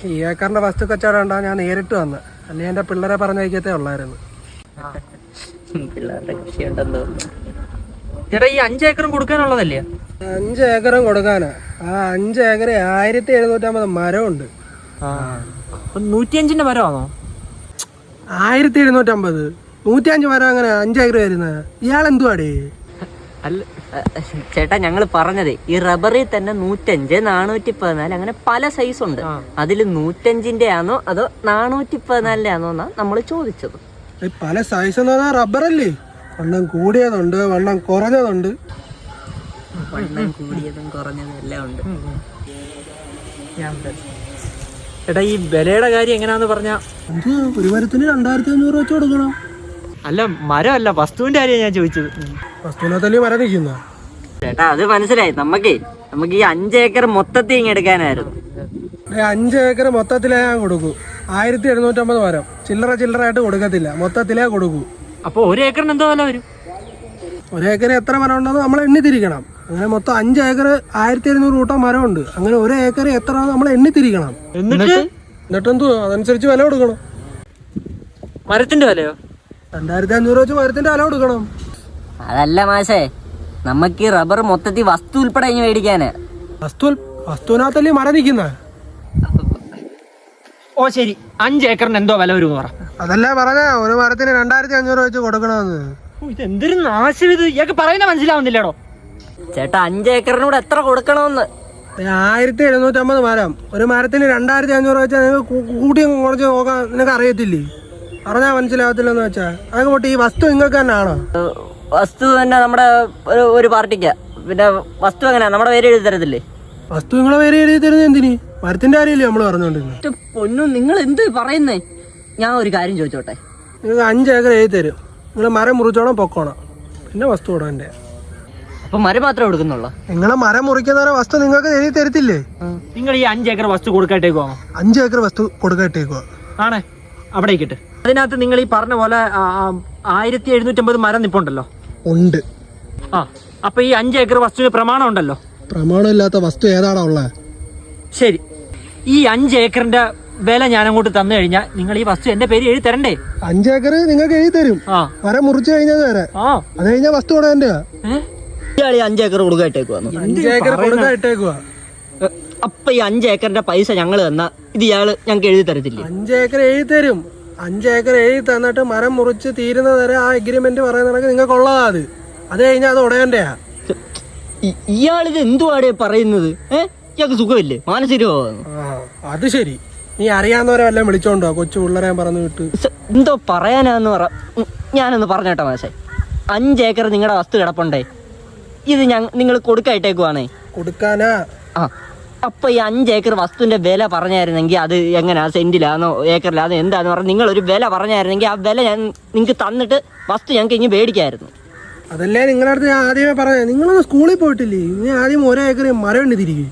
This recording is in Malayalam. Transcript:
ഈ ഏക്കറിന്റെ വസ്തു കച്ചവടം ഉണ്ടാ ഞാൻ നേരിട്ട് വന്ന് അല്ലെ എന്റെ പിള്ളേരെ പറഞ്ഞയക്കത്തേ ഉള്ളായിരുന്നു. പിള്ളേരുടെ കൃഷി ഉണ്ടെന്ന് ചേട്ടാ, ഈ 5 ഏക്കറും കൊടുക്കാനുള്ളതല്ലേ? 5 ഏക്കറും കൊടുക്കാനാ. ആ 5 ഏക്കർ 1750 മരമുണ്ട്. 105ന്റെ മരമാണോ? 1750 105 മരം അങ്ങനെ 5 ഏക്കർ വരുന്നത്? ഇയാൾ എന്തുവാടേ? അല്ല ചേട്ടാ, ഞങ്ങൾ പറഞ്ഞതേ ഈ റബ്ബറിൽ തന്നെ 105, 414 അങ്ങനെ പല സൈസ് ഉണ്ട്. അതിൽ 105ന്റെ ആണോ അതോ 414ന്റെ ആണോ എന്നാ നമ്മൾ ചോദിച്ചത്. പല സൈസ് എന്ന് പറഞ്ഞാൽ റബ്ബറല്ലേ, വണ്ണം കൂടിയതുണ്ട്, വണ്ണം കുറഞ്ഞതുണ്ട്. വണ്ണം കൂടിയതും കുറഞ്ഞതും എല്ലാം ഉണ്ട്. ചേട്ടാ, ഈ വിലയുടെ കാര്യം എങ്ങനെയാന്ന് പറഞ്ഞാ ഒരു മരത്തിന് 2500 വെച്ച് കൊടുക്കണം. അല്ല, മരമല്ല, വസ്തുവിന്റെ കാര്യം ഞാൻ ചോദിച്ചത്. വസ്തുവിനകത്തല്ലേ മരം നിൽക്കുന്ന ചേട്ടാ, അത് മനസ്സിലായി. നമുക്ക് ഈ 5 ഏക്കർ മൊത്തത്തിൽ ഇങ്ങ് എടുക്കാനായിരുന്നു. 5 ഏക്കർ മൊത്തത്തിലേ ഞാൻ കൊടുക്കൂ. 1750 മരം ചില്ലറായിട്ട് കൊടുക്കത്തില്ല, മൊത്തത്തിലേ കൊടുക്കൂ. അപ്പൊ 1 ഏക്കറിന് എന്തോ വില വരും? 1 ഏക്കർ എത്ര മരം ഉണ്ടെന്ന് നമ്മൾ എണ്ണി തിരിക്കണം. അങ്ങനെ മൊത്തം 5 ഏക്കർ 1700 കൂട്ടം മരമുണ്ട്. അങ്ങനെ 1 ഏക്കർ എത്ര നമ്മൾ എണ്ണി തിരിക്കണം. എന്നിട്ടെന്തോ അതനുസരിച്ച് വില കൊടുക്കണം. മരത്തിന്റെ വിലയോ? 2500 വെച്ച് മരത്തിന്റെ വില കൊടുക്കണം. അതല്ല മാഷേ, നമുക്ക് ഈ റബ്ബർ മൊത്തത്തിൽ വസ്തു ഉൾപ്പെടെ ഇനി മേടിക്കാന്. വസ്തുവിനകത്തല്ലേ മരം നിൽക്കുന്ന. ഓ ശരി, 5 ഏക്കറിന് എന്തോ വില വരും പറ. അതല്ലേ പറഞ്ഞ ഒരു മരത്തിന് 2500 വെച്ച് കൊടുക്കണമെന്ന്. ഇതെന്തൊരു നാശം ഇത്, ഇയാൾക്ക് പറയുന്ന മനസ്സിലാവുന്നില്ലടോ. ചേട്ടാ, 5 ഏക്കറിനൂടെ എത്ര കൊടുക്കണമെന്ന്? 1750 മരം, ഒരു മരത്തിന് 2500 വെച്ചാൽ നിങ്ങൾക്ക് കൂട്ടി കുറച്ച് നോക്കാൻ നിനക്ക് അറിയത്തില്ലേ? പറഞ്ഞാൽ മനസ്സിലാവത്തില്ലെന്ന് വെച്ചാ അതൊക്കെ പോട്ടെ. ഈ വസ്തു നിങ്ങൾക്ക് തന്നെ ആണോ? വസ്തു തന്നെ നമ്മുടെ ഒരു പാർട്ടിക്കാ. പിന്നെ വസ്തു എങ്ങനെയാ നമ്മുടെ പേര് എഴുതി തരത്തില്ലേ? വസ്തു നിങ്ങളെ പേര് എഴുതി തരുന്നത് എന്തിന്? മരത്തിന്റെ കാര്യമില്ലേ നമ്മള് പറഞ്ഞോണ്ടിരുന്നത്? പൊന്നു, നിങ്ങൾ എന്ത് പറയുന്നേ? ഞാൻ ഒരു കാര്യം ചോദിച്ചോട്ടെ. നിങ്ങൾക്ക് 5 ഏക്കർ എഴുതി തരും. നിങ്ങൾ മരം മുറിച്ചോണം, പൊക്കോണം, പിന്നെ വസ്തു കൊടുക്കണ്ടേ? അപ്പൊ മരം മാത്രമേ കൊടുക്കുന്നുള്ളൂ? നിങ്ങളെ മരം മുറിക്കുന്നവരെ വസ്തു നിങ്ങൾക്ക് എഴുതി തരത്തില്ലേ? നിങ്ങൾ ഈ 5 ഏക്കർ വസ്തു കൊടുക്കട്ടേക്കോ? 5 ഏക്കർ വസ്തു കൊടുക്കട്ടേക്കോ ആണേ, അവിടെ ഇരിക്കട്ടെ. അതിനകത്ത് നിങ്ങൾ ഈ പറഞ്ഞ പോലെ 1750 മരം നിപ്പുണ്ടല്ലോ? ഉണ്ട്. അപ്പൊ ഈ 5 ഏക്കർ വസ്തുവിന് പ്രമാണം ഉണ്ടല്ലോ? പ്രമാണമില്ലാത്ത വസ്തു ഏതാണോ ഉള്ളത്? ശരി, ഈ 5 ഏക്കറിന്റെ വില ഞാൻ അങ്ങോട്ട് തന്നു കഴിഞ്ഞാൽ നിങ്ങൾ ഈ വസ്തു എന്റെ പേര് എഴുതി തരണ്ടേ? 5 ഏക്കർ നിങ്ങൾക്ക് എഴുതി തരും, മരം മുറിച്ചു കഴിഞ്ഞത് വരെ. അത് കഴിഞ്ഞാൽ വസ്തു കൊടുക്കണ്ടേ? 5 ഏക്കർ കൊടുക്കട്ടേക്കുവാ? 5 ഏക്കർ കൊടുക്കട്ടേക്കുവാ. അപ്പൊ ഈ 5 ഏക്കറിന്റെ പൈസ ഞങ്ങൾ തന്നാ ഇത് ഇയാള് ഞങ്ങൾക്ക് എഴുതി തരത്തില്ലേ? 5 ഏക്കർ എഴുതി തരും. 5 ഏക്കർ എഴുതി തന്നിട്ട് മരം മുറിച്ച് തീരുന്നത് വരെ ആ എഗ്രിമെന്റ് പറയുന്ന നിങ്ങൾക്കുള്ളതാ. അത് കഴിഞ്ഞാൽ അത് ഉടയണ്ടയാ. ഇയാളിത് എന്തുവാടേ പറയുന്നത്? ഇയാൾക്ക് സുഖമില്ലേ, മാനസികമാകുന്നു? അത് ശരി, നീ അറിയാവുന്നവരെ വല്ലതും വിളിച്ചോണ്ടോ? കൊച്ചു പിള്ളേരെ പറഞ്ഞു വിട്ട് എന്തോ പറയാനാന്ന് പറ. ഞാനൊന്ന് പറഞ്ഞോട്ടെ മാഷേ, 5 ഏക്കർ നിങ്ങളുടെ വസ്തു കിടപ്പുണ്ടേ, ഇത് നിങ്ങൾ കൊടുക്കായിട്ടേക്കുവാണേ? കൊടുക്കാനാ. അപ്പൊ ഈ 5 ഏക്കർ വസ്തുവിന്റെ വില പറഞ്ഞായിരുന്നെങ്കിൽ അത് എങ്ങനെയാ, സെന്റിലാന്നോ ഏക്കറിലാന്നോ എന്താന്ന് പറഞ്ഞ് നിങ്ങൾ ഒരു വില പറഞ്ഞായിരുന്നെങ്കിൽ ആ വില ഞാൻ നിങ്ങൾക്ക് തന്നിട്ട് വസ്തു ഞങ്ങൾക്ക് ഇനി മേടിക്കായിരുന്നു. അതല്ലേ നിങ്ങളുടെ അടുത്ത് ഞാൻ ആദ്യമേ പറഞ്ഞത്. നിങ്ങളൊന്ന് സ്കൂളിൽ പോയിട്ടില്ലേ? നീ ആദ്യം 1 ഏക്കർ മരം എണ്ണി തിരികെ.